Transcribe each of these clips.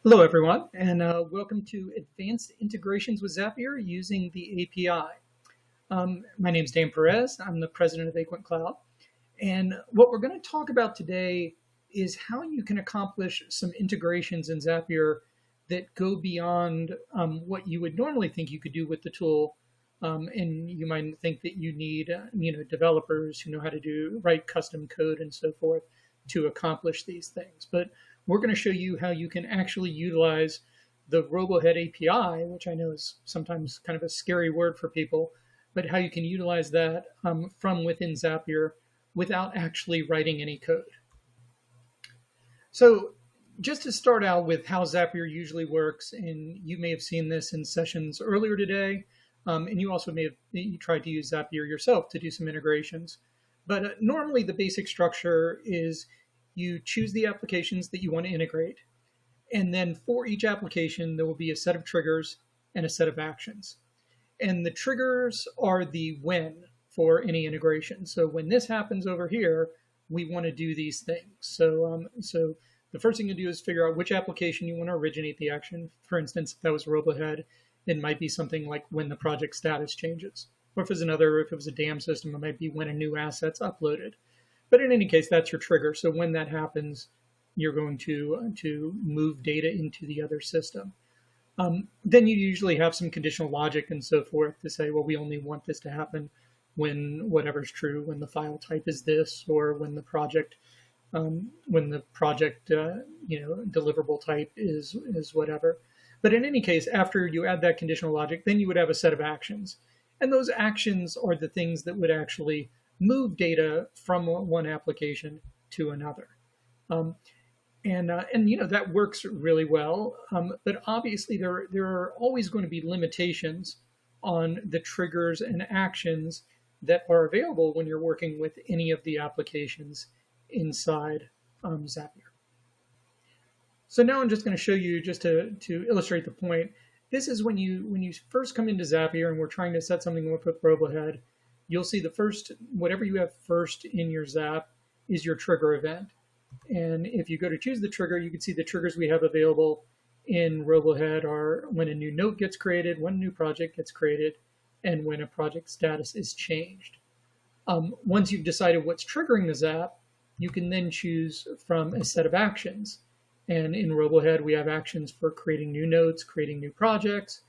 Hello, everyone, and welcome to Advanced Integrations with Zapier using the API. My name is Dan Perez. I'm the president of Aquant Cloud. And what we're going to talk about today is how you can accomplish some integrations in Zapier that go beyond what you would normally think you could do with the tool. And you might think that you need, developers who know how to write custom code and so forth to accomplish these things. But we're going to show you how you can actually utilize the RoboHead API, which I know is sometimes kind of a scary word for people, but how you can utilize that from within Zapier without actually writing any code. So just to start out with how Zapier usually works, and you may have seen this in sessions earlier today, and you also may have tried to use Zapier yourself to do some integrations. But normally the basic structure is you choose the applications that you want to integrate. And then for each application, there will be a set of triggers and a set of actions. And the triggers are the when for any integration. So when this happens over here, we want to do these things. So the first thing to do is figure out which application you want to originate the action. For instance, if that was RoboHead, it might be something like when the project status changes. Or if it was a dam system, it might be when a new asset's uploaded. But in any case, that's your trigger. So when that happens, you're going to move data into the other system. Then you usually have some conditional logic and so forth to say, well, we only want this to happen when whatever's true, when the file type is this, or when the project deliverable type is whatever. But in any case, after you add that conditional logic, then you would have a set of actions. And those actions are the things that would actually move data from one application to another. That works really well. But obviously, there are always going to be limitations on the triggers and actions that are available when you're working with any of the applications inside Zapier. So now I'm just going to show you, just to illustrate the point. This is when you first come into Zapier and we're trying to set something up with RoboHead. You'll see whatever you have first in your Zap is your trigger event. And if you go to choose the trigger, you can see the triggers we have available in RoboHead are when a new note gets created, when a new project gets created, and when a project status is changed. Once you've decided what's triggering the Zap, you can then choose from a set of actions. And in RoboHead, we have actions for creating new notes, creating new projects,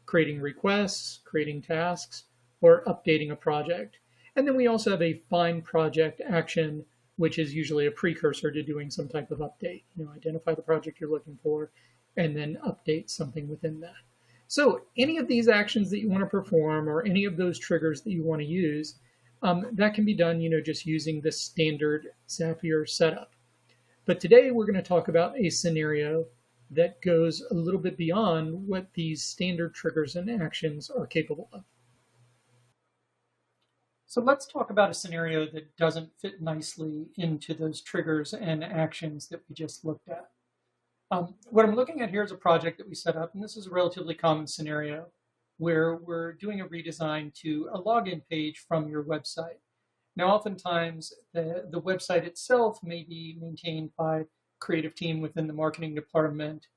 creating requests, creating tasks, or updating a project. And then we also have a find project action, which is usually a precursor to doing some type of update. Identify the project you're looking for, and then update something within that. So any of these actions that you want to perform, or any of those triggers that you want to use, that can be done, just using the standard Zapier setup. But today we're going to talk about a scenario that goes a little bit beyond what these standard triggers and actions are capable of. So let's talk about a scenario that doesn't fit nicely into those triggers and actions that we just looked at. What I'm looking at here is a project that we set up, and this is a relatively common scenario where we're doing a redesign to a login page from your website. Now, oftentimes, the website itself may be maintained by a creative team within the marketing department,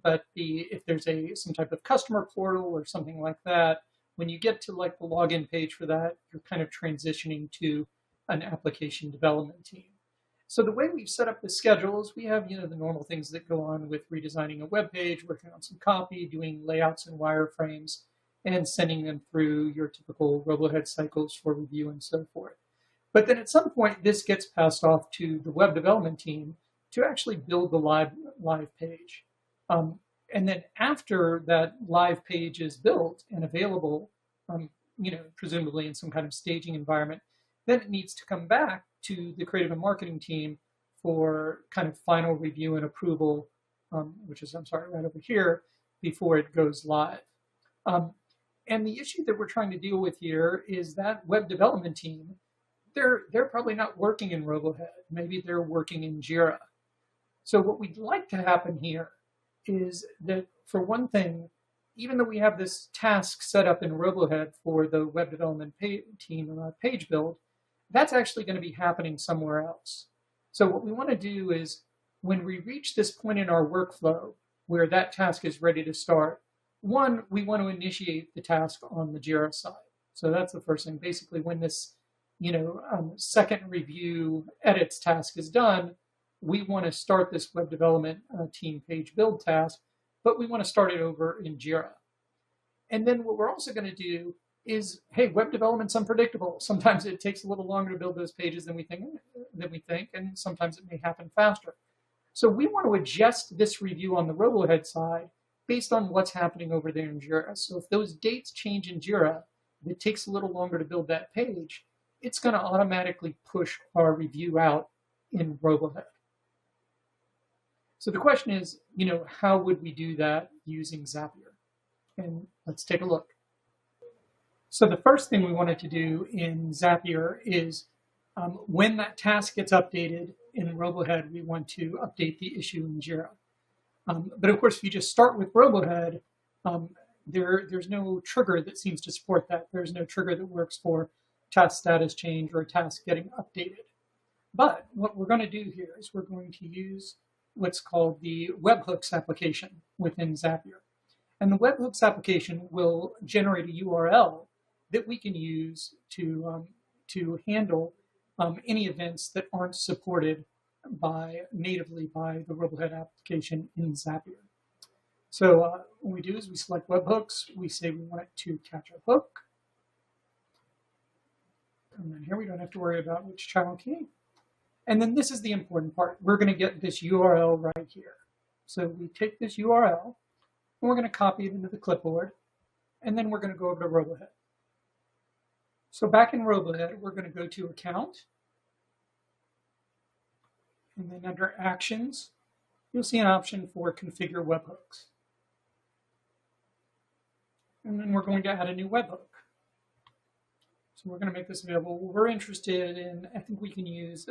but if there's some type of customer portal or something like that, when you get to like the login page for that, you're kind of transitioning to an application development team. So the way we've set up the schedule is we have the normal things that go on with redesigning a web page, working on some copy, doing layouts and wireframes, and sending them through your typical RoboHead cycles for review and so forth. But then at some point, this gets passed off to the web development team to actually build the live page. And then after that live page is built and available, presumably in some kind of staging environment, then it needs to come back to the creative and marketing team for kind of final review and approval, which is, right over here, before it goes live. And the issue that we're trying to deal with here is that web development team, they're probably not working in RoboHead. Maybe they're working in Jira. So what we'd like to happen here is that, for one thing, even though we have this task set up in RoboHead for the web development team and our page build, that's actually going to be happening somewhere else. So what we want to do is, when we reach this point in our workflow, where that task is ready to start. One, we want to initiate the task on the JIRA side. So that's the first thing. Basically, when this second review edits task is done, we want to start this web development team page build task, but we want to start it over in JIRA. And then what we're also going to do is, hey, web development's unpredictable. Sometimes it takes a little longer to build those pages than we think, and sometimes it may happen faster. So we want to adjust this review on the RoboHead side based on what's happening over there in JIRA. So if those dates change in JIRA, it takes a little longer to build that page, it's going to automatically push our review out in RoboHead. So the question is, how would we do that using Zapier? And let's take a look. So the first thing we wanted to do in Zapier is when that task gets updated in RoboHead, we want to update the issue in JIRA. But of course, if you just start with RoboHead, there's no trigger that seems to support that. There's no trigger that works for task status change or a task getting updated. But what we're going to do here is we're going to use what's called the webhooks application within Zapier. And the webhooks application will generate a URL that we can use to handle any events that aren't supported natively by the RoboHead application in Zapier. So what we do is we select webhooks. We say we want it to catch a hook. Come in here. We don't have to worry about which child key. And then this is the important part. We're going to get this URL right here. So we take this URL, and we're going to copy it into the clipboard, and then we're going to go over to RoboHead. So back in RoboHead, we're going to go to Account, and then under Actions, you'll see an option for Configure Webhooks. And then we're going to add a new webhook. So we're going to make this available. We're interested in, I think we can use,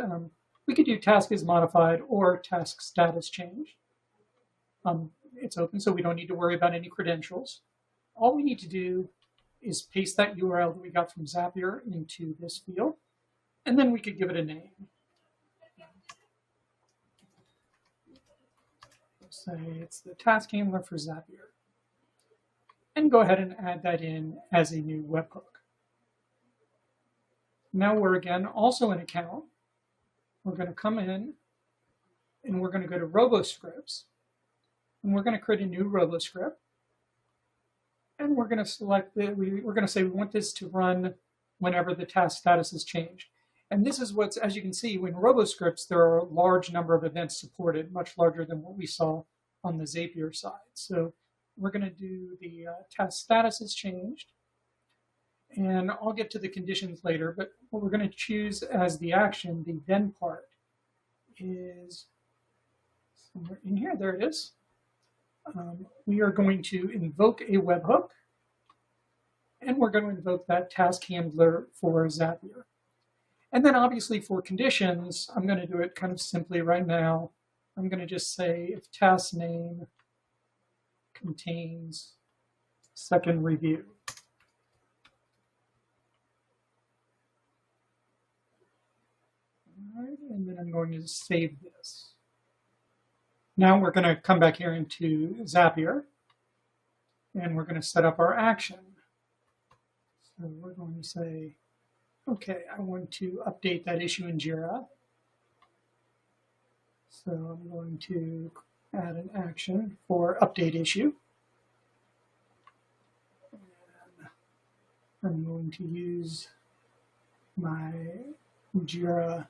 we could do task is modified or task status change. It's open, so we don't need to worry about any credentials. All we need to do is paste that URL that we got from Zapier into this field, and then we could give it a name. Say it's the task handler for Zapier. And go ahead and add that in as a new webhook. Now we're again also in Account. We're going to come in and we're going to go to RoboScripts, and we're going to create a new RoboScript. And we're going to select we're going to say we want this to run whenever the task status is changed. And this is what's, as you can see, in RoboScripts, there are a large number of events supported, much larger than what we saw on the Zapier side. So we're going to do the task status is changed. And I'll get to the conditions later, but what we're going to choose as the action, the then part, is somewhere in here. There it is. We are going to invoke a webhook, and we're going to invoke that task handler for Zapier. And then obviously for conditions, I'm going to do it kind of simply right now. I'm going to just say if task name contains second review. All right, and then I'm going to save this. Now we're going to come back here into Zapier, and we're going to set up our action. So we're going to say, okay, I want to update that issue in JIRA. So I'm going to add an action for update issue. And I'm going to use my JIRA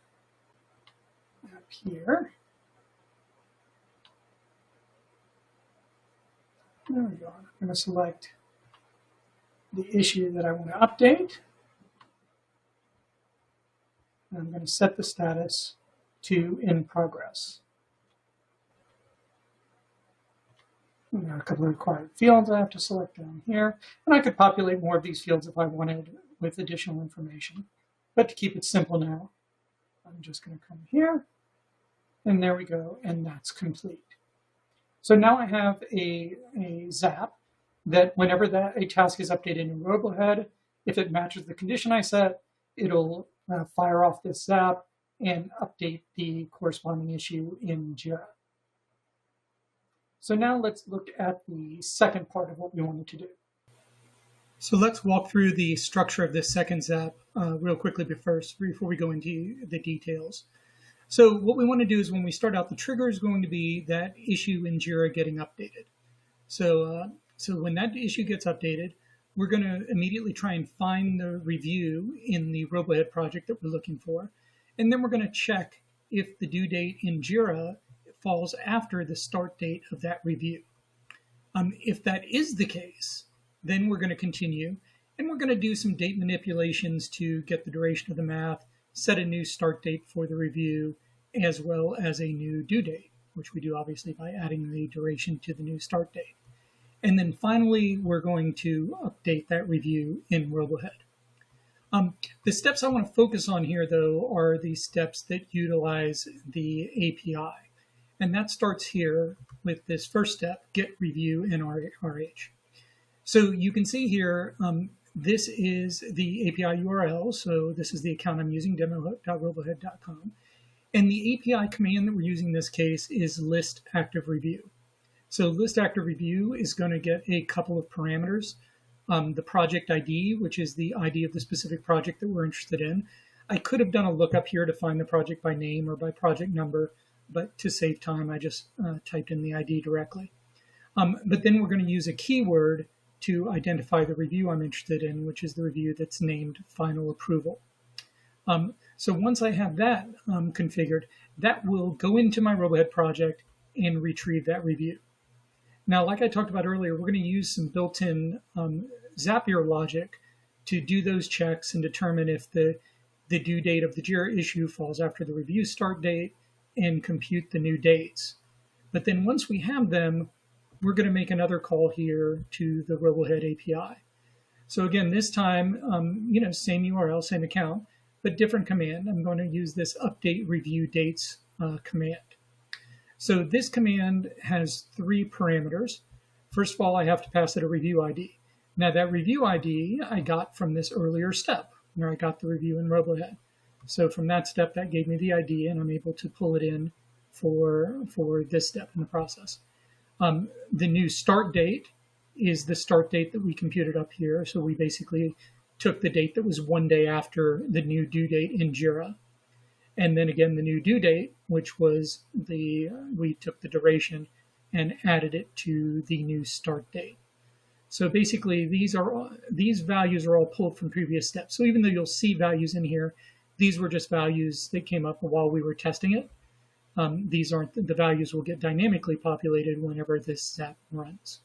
app here. There we go. I'm going to select the issue that I want to update. And I'm going to set the status to in progress. And there are a couple of required fields I have to select down here. And I could populate more of these fields if I wanted with additional information. But to keep it simple now, I'm just going to come here. And there we go. And that's complete. So now I have a Zap that whenever a task is updated in RoboHead, if it matches the condition I set, it'll fire off this Zap and update the corresponding issue in JIRA. So now let's look at the second part of what we wanted to do. So let's walk through the structure of this second zap real quickly before we go into the details. So what we want to do is when we start out, the trigger is going to be that issue in Jira getting updated. So when that issue gets updated, we're going to immediately try and find the review in the RoboHead project that we're looking for. And then we're going to check if the due date in Jira falls after the start date of that review. If that is the case, then we're going to continue, and we're going to do some date manipulations to get the duration of the math, set a new start date for the review, as well as a new due date, which we do obviously by adding the duration to the new start date. And then finally, we're going to update that review in RoboHead. The steps I want to focus on here, though, are the steps that utilize the API. And that starts here with this first step, get review in RH. So you can see here, this is the API URL. So this is the account I'm using, demo.robohead.com. And the API command that we're using in this case is list active review. So list active review is going to get a couple of parameters. The project ID, which is the ID of the specific project that we're interested in. I could have done a lookup here to find the project by name or by project number, but to save time, I just typed in the ID directly. But then we're going to use a keyword to identify the review I'm interested in, which is the review that's named final approval. So once I have that configured, that will go into my RoboHead project and retrieve that review. Now, like I talked about earlier, we're going to use some built-in Zapier logic to do those checks and determine if the due date of the Jira issue falls after the review start date and compute the new dates. But then once we have them, we're going to make another call here to the RoboHead API. So again, this time, same URL, same account, but different command. I'm going to use this update review dates command. So this command has three parameters. First of all, I have to pass it a review ID. Now that review ID I got from this earlier step where I got the review in RoboHead. So from that step, that gave me the ID, and I'm able to pull it in for this step in the process. The new start date is the start date that we computed up here. So we basically took the date that was 1 day after the new due date in Jira. And then again, the new due date, which was we took the duration and added it to the new start date. So basically, these values are all pulled from previous steps. So even though you'll see values in here, these were just values that came up while we were testing it. These aren't the values will get dynamically populated whenever this zap runs.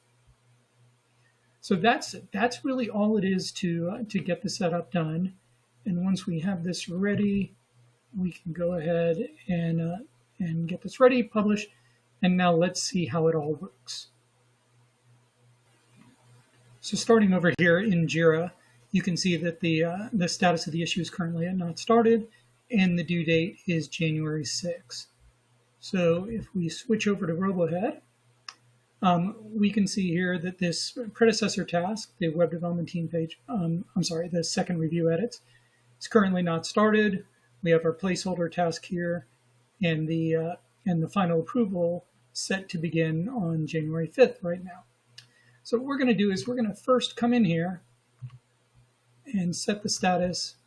So that's really all it is to get the setup done. And once we have this ready, we can go ahead and get this ready, publish, and now let's see how it all works. So starting over here in Jira, you can see that the status of the issue is currently at not started, and the due date is January 6th. So if we switch over to RoboHead, we can see here that this predecessor task, the web development team page, the second review edits, is currently not started. We have our placeholder task here, and the final approval set to begin on January 5th right now. So what we're going to do is we're going to first come in here and set the status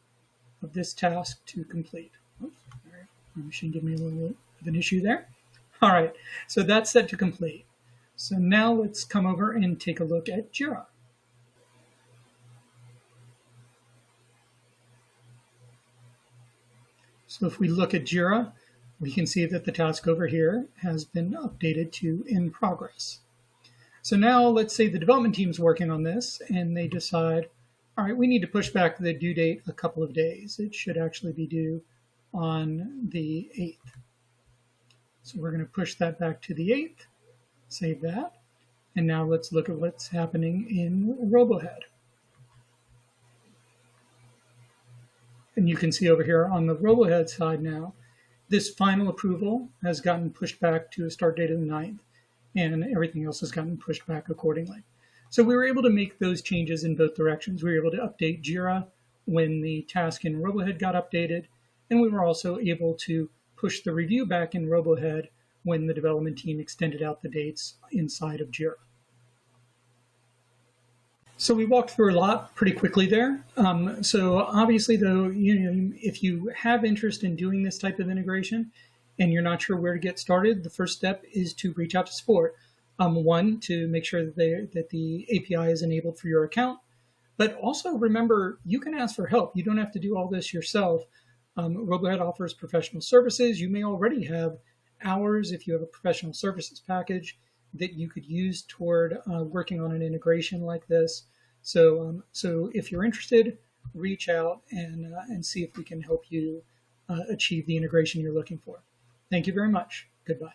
of this task to complete. Oops, sorry, my machine gave me a little bit of an issue there. All right, so that's set to complete. So now let's come over and take a look at Jira. So if we look at Jira, we can see that the task over here has been updated to in progress. So now let's say the development team's working on this and they decide, all right, we need to push back the due date a couple of days. It should actually be due on the 8th. So we're going to push that back to the 8th, save that. And now let's look at what's happening in RoboHead. And you can see over here on the RoboHead side now, this final approval has gotten pushed back to a start date of the 9th, and everything else has gotten pushed back accordingly. So we were able to make those changes in both directions. We were able to update Jira when the task in RoboHead got updated, and we were also able to push the review back in RoboHead when the development team extended out the dates inside of Jira. So we walked through a lot pretty quickly there. So obviously, though, if you have interest in doing this type of integration and you're not sure where to get started, the first step is to reach out to support. One, to make sure that the API is enabled for your account. But also remember, you can ask for help. You don't have to do all this yourself. RoboHead offers professional services. You may already have hours if you have a professional services package that you could use toward working on an integration like this. So if you're interested, reach out and see if we can help you achieve the integration you're looking for. Thank you very much. Goodbye.